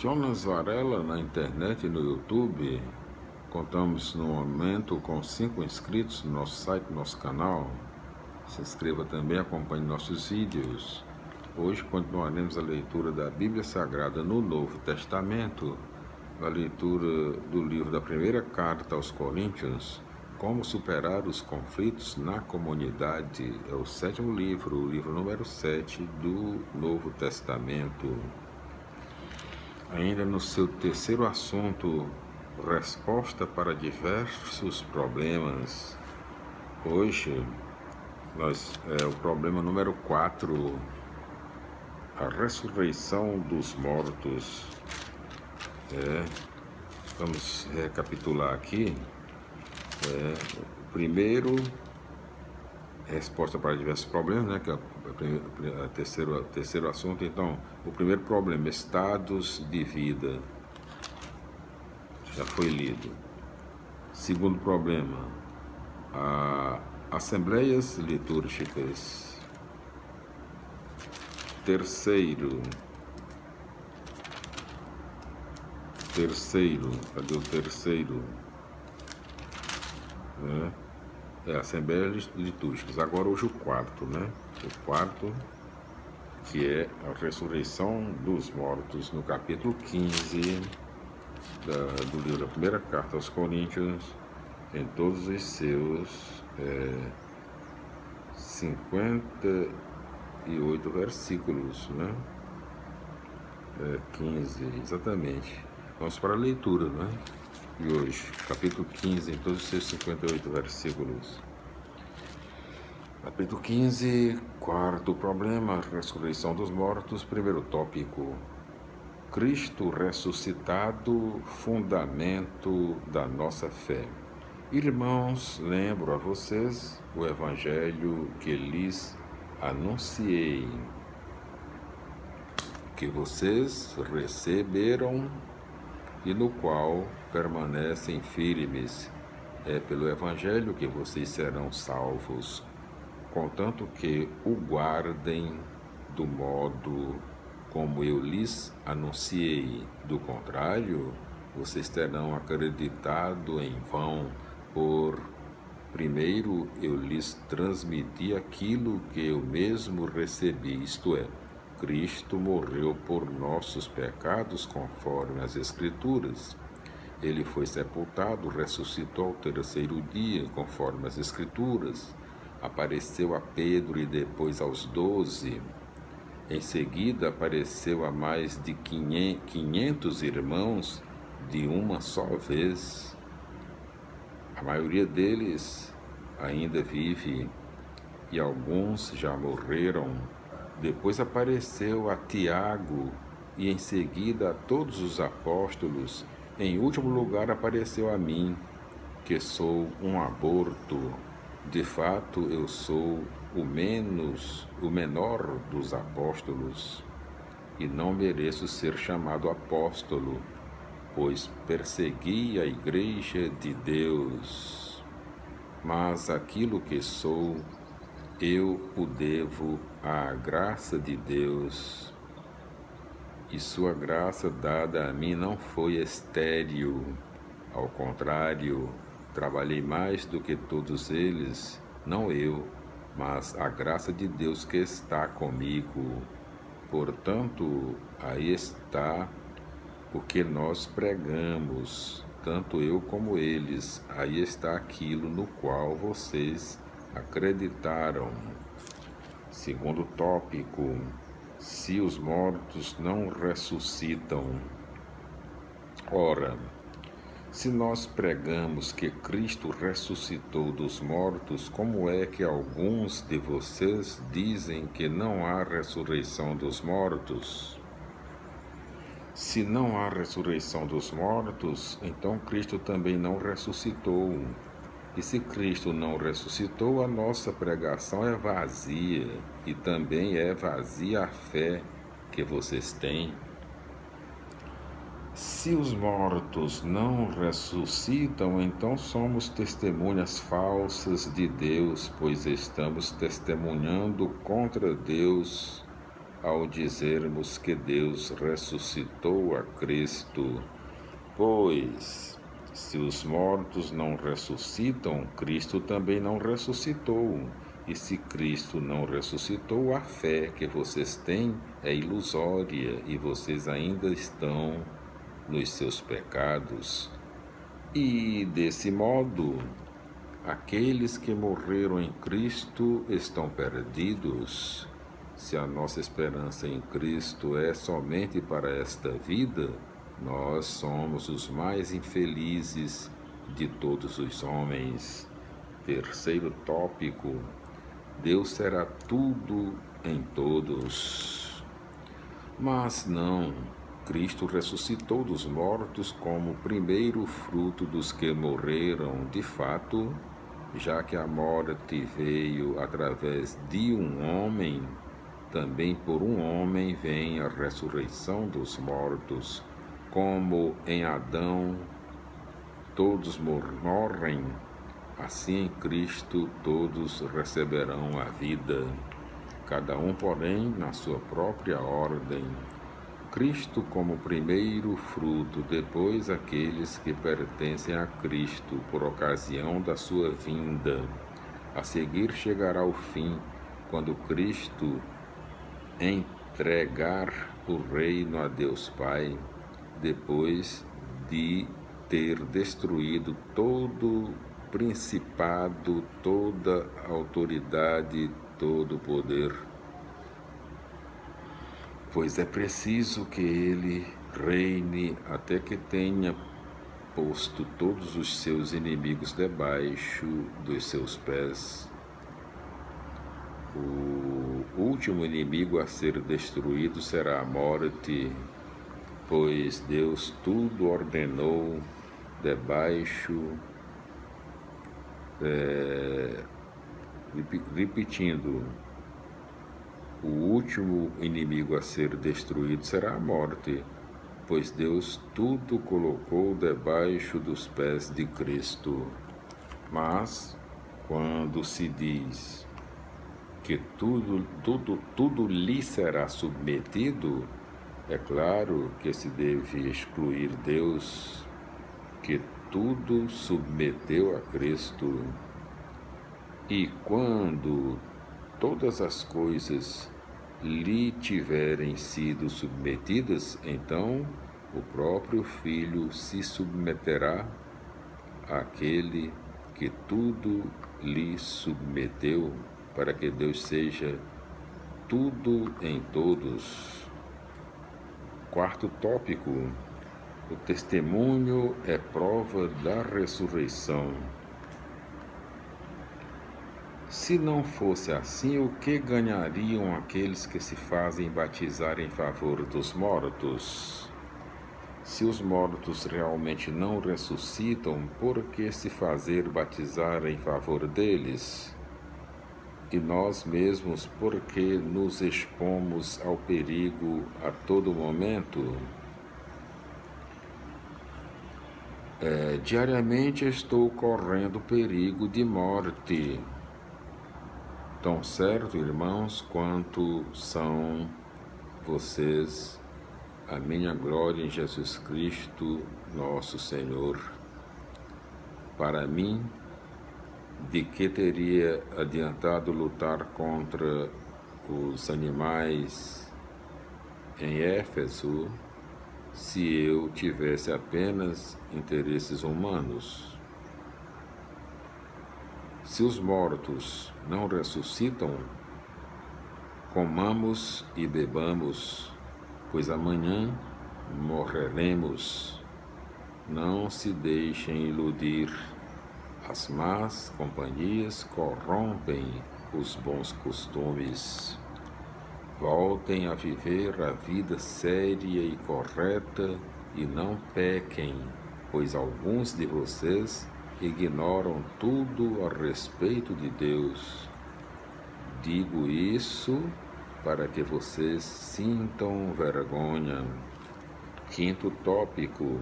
Jonas Varela na internet e no YouTube. Contamos no momento com 5 inscritos no nosso site, no nosso canal. Se inscreva também, acompanhe nossos vídeos. Hoje continuaremos a leitura da Bíblia Sagrada no Novo Testamento, a leitura do livro da primeira carta aos Coríntios, Como Superar os Conflitos na Comunidade. É o 7º livro, o livro número 7 do Novo Testamento. Ainda no seu terceiro assunto, resposta para diversos problemas. Hoje, o problema número 4, a ressurreição dos mortos. Vamos recapitular aqui. O primeiro, resposta para diversos problemas, né, que é o terceiro assunto. Então, o primeiro problema, estados de vida, já foi lido. Segundo problema, assembleias litúrgicas. Terceiro, cadê o terceiro? Assembleias litúrgicas. Agora hoje o quarto, né? O quarto, que é a ressurreição dos mortos, no capítulo 15 do livro da primeira carta aos Coríntios, em todos os seus 58 versículos, né? 15, exatamente. Vamos para a leitura, né? De hoje, capítulo 15, em todos os seus 58 versículos. Capítulo 15, quarto problema, ressurreição dos mortos. Primeiro tópico, Cristo ressuscitado, fundamento da nossa fé. Irmãos, lembro a vocês o evangelho que lhes anunciei, que vocês receberam e no qual permanecem firmes. É pelo evangelho que vocês serão salvos, contanto que o guardem do modo como eu lhes anunciei. Do contrário, vocês terão acreditado em vão, primeiro eu lhes transmiti aquilo que eu mesmo recebi, isto é, Cristo morreu por nossos pecados conforme as Escrituras. Ele foi sepultado, ressuscitou ao terceiro dia, conforme as Escrituras. Apareceu a Pedro e depois aos 12. Em seguida apareceu a mais de 500 irmãos de uma só vez. A maioria deles ainda vive e alguns já morreram. Depois apareceu a Tiago e em seguida a todos os apóstolos. Em último lugar apareceu a mim, que sou um aborto. De fato, eu sou o menor dos apóstolos e não mereço ser chamado apóstolo, pois persegui a igreja de Deus. Mas aquilo que sou, eu o devo à graça de Deus, e sua graça dada a mim não foi estéril. Ao contrário, trabalhei mais do que todos eles, não eu, mas a graça de Deus que está comigo. Portanto, aí está o que nós pregamos, tanto eu como eles. Aí está aquilo no qual vocês acreditaram. Segundo tópico, se os mortos não ressuscitam. Ora, se nós pregamos que Cristo ressuscitou dos mortos, como é que alguns de vocês dizem que não há ressurreição dos mortos? Se não há ressurreição dos mortos, então Cristo também não ressuscitou. E se Cristo não ressuscitou, a nossa pregação é vazia, e também é vazia a fé que vocês têm. Se os mortos não ressuscitam, então somos testemunhas falsas de Deus, pois estamos testemunhando contra Deus, ao dizermos que Deus ressuscitou a Cristo, pois se os mortos não ressuscitam, Cristo também não ressuscitou. E se Cristo não ressuscitou, a fé que vocês têm é ilusória e vocês ainda estão nos seus pecados. E desse modo, aqueles que morreram em Cristo estão perdidos. Se a nossa esperança em Cristo é somente para esta vida, nós somos os mais infelizes de todos os homens. Terceiro tópico: Deus será tudo em todos. Mas não, Cristo ressuscitou dos mortos como primeiro fruto dos que morreram de fato, já que a morte veio através de um homem, também por um homem vem a ressurreição dos mortos. Como em Adão todos morrem, assim em Cristo todos receberão a vida, cada um, porém, na sua própria ordem. Cristo como primeiro fruto, depois aqueles que pertencem a Cristo por ocasião da sua vinda. A seguir chegará o fim, quando Cristo entregar o reino a Deus Pai, depois de ter destruído todo principado, toda autoridade, todo poder, pois é preciso que ele reine até que tenha posto todos os seus inimigos debaixo dos seus pés. O último inimigo a ser destruído será a morte, pois Deus tudo ordenou debaixo, repetindo, o último inimigo a ser destruído será a morte, pois Deus tudo colocou debaixo dos pés de Cristo. Mas, quando se diz que tudo lhe será submetido, é claro que se deve excluir Deus, que tudo submeteu a Cristo. E quando todas as coisas lhe tiverem sido submetidas, então o próprio Filho se submeterá àquele que tudo lhe submeteu, para que Deus seja tudo em todos. Quarto tópico: o testemunho é prova da ressurreição. Se não fosse assim, o que ganhariam aqueles que se fazem batizar em favor dos mortos? Se os mortos realmente não ressuscitam, por que se fazer batizar em favor deles? E nós mesmos, por que nos expomos ao perigo a todo momento? Diariamente estou correndo perigo de morte. Tão certo, irmãos, quanto são vocês a minha glória em Jesus Cristo, nosso Senhor. Para mim, de que teria adiantado lutar contra os animais em Éfeso se eu tivesse apenas interesses humanos? Se os mortos não ressuscitam, comamos e bebamos, pois amanhã morreremos. Não se deixem iludir. As más companhias corrompem os bons costumes. Voltem a viver a vida séria e correta e não pequem, pois alguns de vocês ignoram tudo a respeito de Deus. Digo isso para que vocês sintam vergonha. Quinto tópico: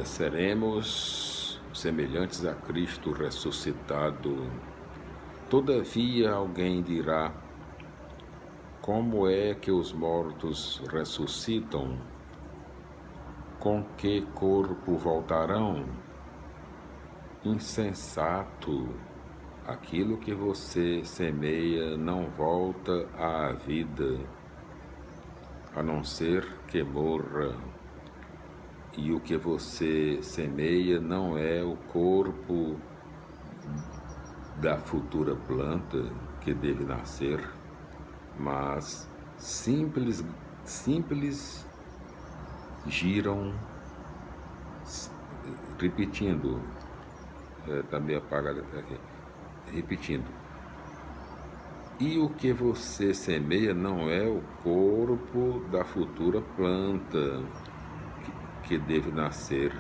seremos semelhantes a Cristo ressuscitado. Todavia alguém dirá: como é que os mortos ressuscitam? Com que corpo voltarão? Insensato! Aquilo que você semeia não volta à vida, a não ser que morra. E o que você semeia não é o corpo da futura planta que deve nascer, mas simples giram, repetindo, também apagado aqui, repetindo. E o que você semeia não é o corpo da futura planta que deve nascer,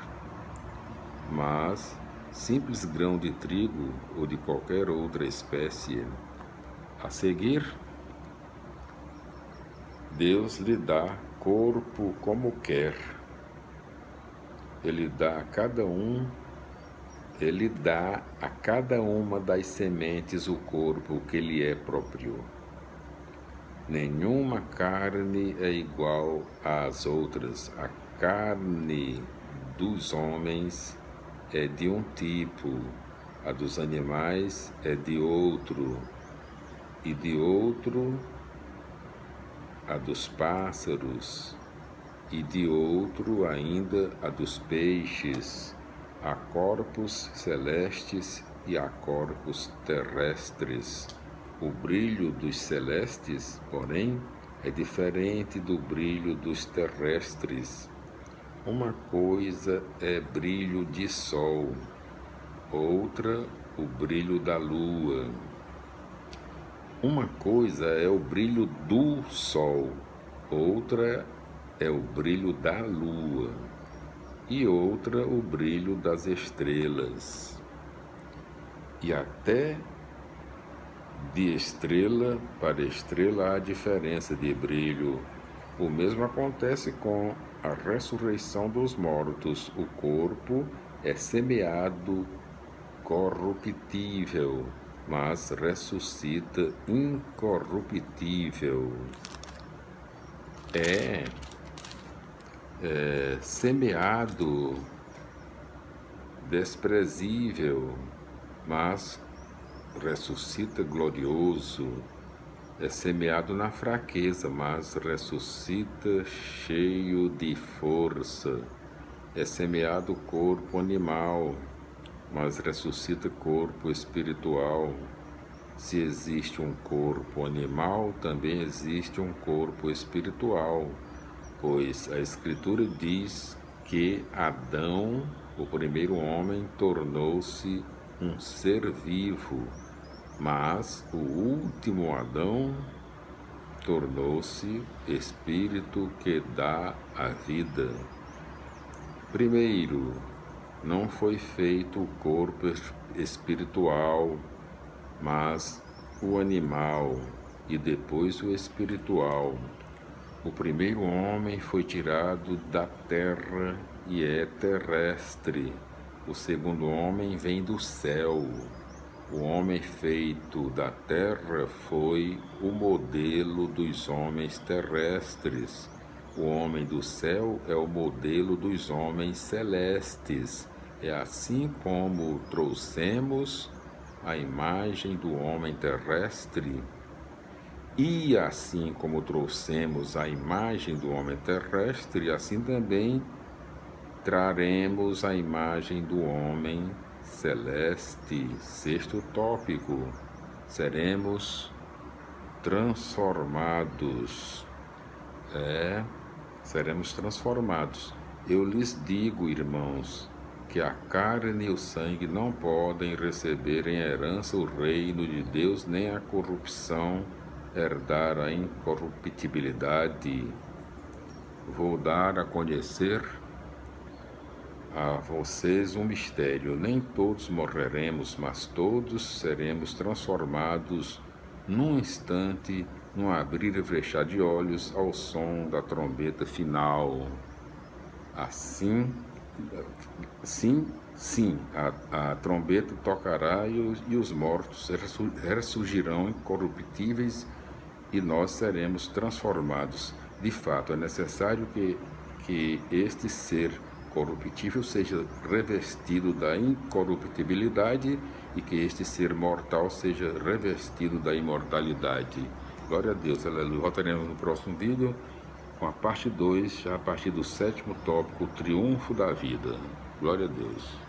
mas simples grão de trigo ou de qualquer outra espécie. A seguir, Deus lhe dá corpo como quer. Ele dá a cada uma das sementes o corpo que lhe é próprio. Nenhuma carne é igual às outras. A carne dos homens é de um tipo, a dos animais é de outro, e de outro a dos pássaros, e de outro ainda a dos peixes. Há corpos celestes e há corpos terrestres. O brilho dos celestes, porém, é diferente do brilho dos terrestres. Uma coisa é brilho de sol, outra o brilho da lua. Uma coisa é o brilho do sol, outra é o brilho da lua, e outra o brilho das estrelas. E até de estrela para estrela há diferença de brilho. O mesmo acontece com a ressurreição dos mortos. O corpo é semeado corruptível, mas ressuscita incorruptível. É semeado desprezível, mas ressuscita glorioso. É semeado na fraqueza, mas ressuscita cheio de força. É semeado corpo animal, mas ressuscita corpo espiritual. Se existe um corpo animal, também existe um corpo espiritual, pois a Escritura diz que Adão, o primeiro homem, tornou-se um ser vivo, mas o último Adão tornou-se espírito que dá a vida. Primeiro, não foi feito o corpo espiritual, mas o animal, e depois o espiritual. O primeiro homem foi tirado da terra e é terrestre. O segundo homem vem do céu. O homem feito da terra foi o modelo dos homens terrestres. O homem do céu é o modelo dos homens celestes. É assim como trouxemos a imagem do homem terrestre, e assim como trouxemos a imagem do homem terrestre, assim também traremos a imagem do homem celeste. Sexto tópico: seremos transformados. Seremos transformados. Eu lhes digo, irmãos, que a carne e o sangue não podem receber em herança o reino de Deus, nem a corrupção herdar a incorruptibilidade. Vou dar a conhecer a vocês um mistério. Nem todos morreremos, mas todos seremos transformados num instante, num abrir e fechar de olhos, ao som da trombeta final. Assim, sim, Sim, a trombeta tocará e os mortos ressurgirão incorruptíveis e nós seremos transformados. De fato, é necessário que este ser corruptível seja revestido da incorruptibilidade e que este ser mortal seja revestido da imortalidade. Glória a Deus, aleluia. Voltaremos no próximo vídeo com a parte 2, já a partir do 7º tópico, o triunfo da vida. Glória a Deus.